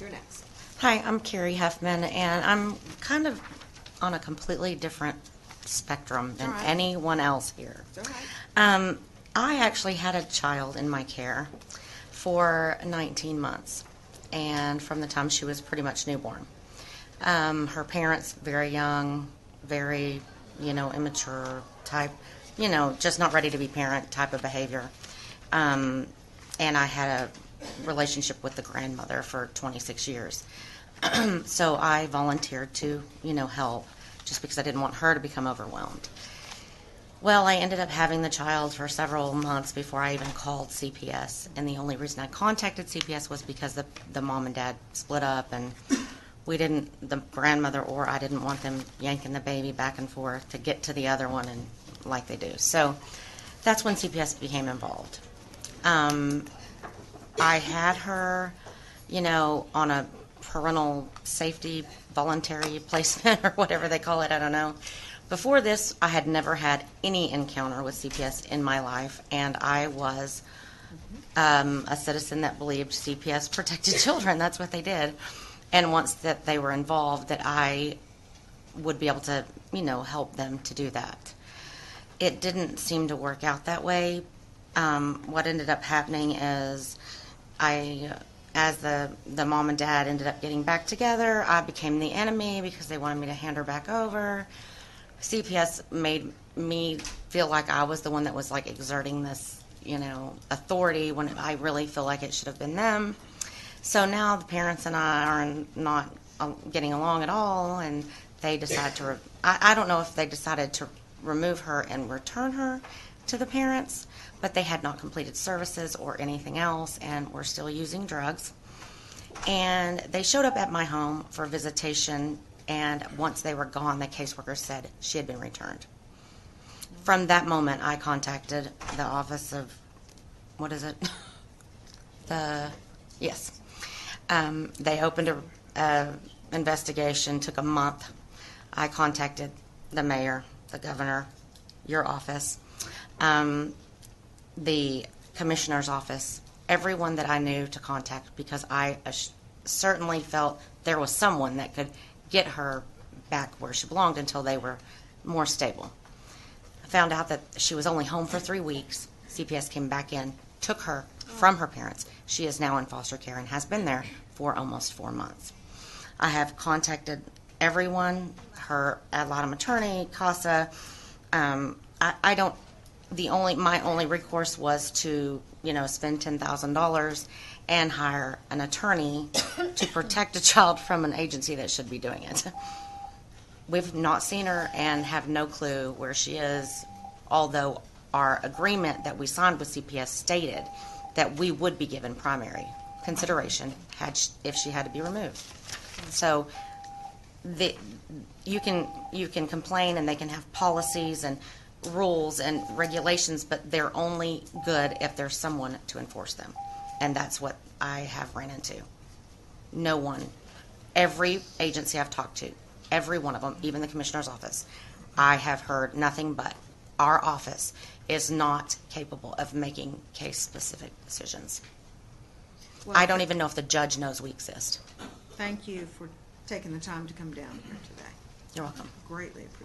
You're next. Hi, I'm Carrie Huffman, and I'm kind of on a completely different spectrum than All right. anyone else here. It's all right. I actually had a child in my care for 19 months, and from the time she was pretty much newborn. Her parents, very young, very, immature type, just not ready to be parent type of behavior. And I had a relationship with the grandmother for 26 years. So I volunteered to, help just because I didn't want her to become overwhelmed. Well, I ended up having the child for several months before I even called CPS. And the only reason I contacted CPS was because the mom and dad split up, and the grandmother or I didn't want them yanking the baby back and forth to get to the other one, and like they do. So that's when CPS became involved. I had her, on a parental safety voluntary placement or whatever they call it, I don't know. Before this, I had never had any encounter with CPS in my life, and I was a citizen that believed CPS protected children. That's what they did. And once that they were involved, that I would be able to, help them to do that. It didn't seem to work out that way. What ended up happening is as the mom and dad ended up getting back together, I became the enemy because they wanted me to hand her back over. CPS made me feel like I was the one that was like exerting this, authority when I really feel like it should have been them. So now the parents and I are not getting along at all, and they decide to, I don't know if they decided to remove her and return her to the parents, but they had not completed services or anything else and were still using drugs. And they showed up at my home for visitation, and once they were gone, the caseworker said she had been returned. From that moment, I contacted the office of, what is it? Yes. They opened a investigation, took a month. I contacted the mayor, the governor, your office, the commissioner's office, everyone that I knew to contact, because I certainly felt there was someone that could get her back where she belonged until they were more stable. I found out that she was only home for 3 weeks. CPS came back in, took her from her parents. She is now in foster care and has been there for almost 4 months. I have contacted everyone, her ad litem attorney, CASA. My only recourse was to, spend $10,000 and hire an attorney to protect a child from an agency that should be doing it. We've not seen her and have no clue where she is, although our agreement that we signed with CPS stated that we would be given primary consideration if she had to be removed. So you can complain, and they can have policies and rules and regulations, but they're only good if there's someone to enforce them. And that's what I have ran into. No one. Every agency I've talked to, every one of them, even the commissioner's office, I have heard nothing but our office is not capable of making case-specific decisions. Well, I don't even know if the judge knows we exist. Thank you for taking the time to come down here today. You're welcome. Greatly appreciate it.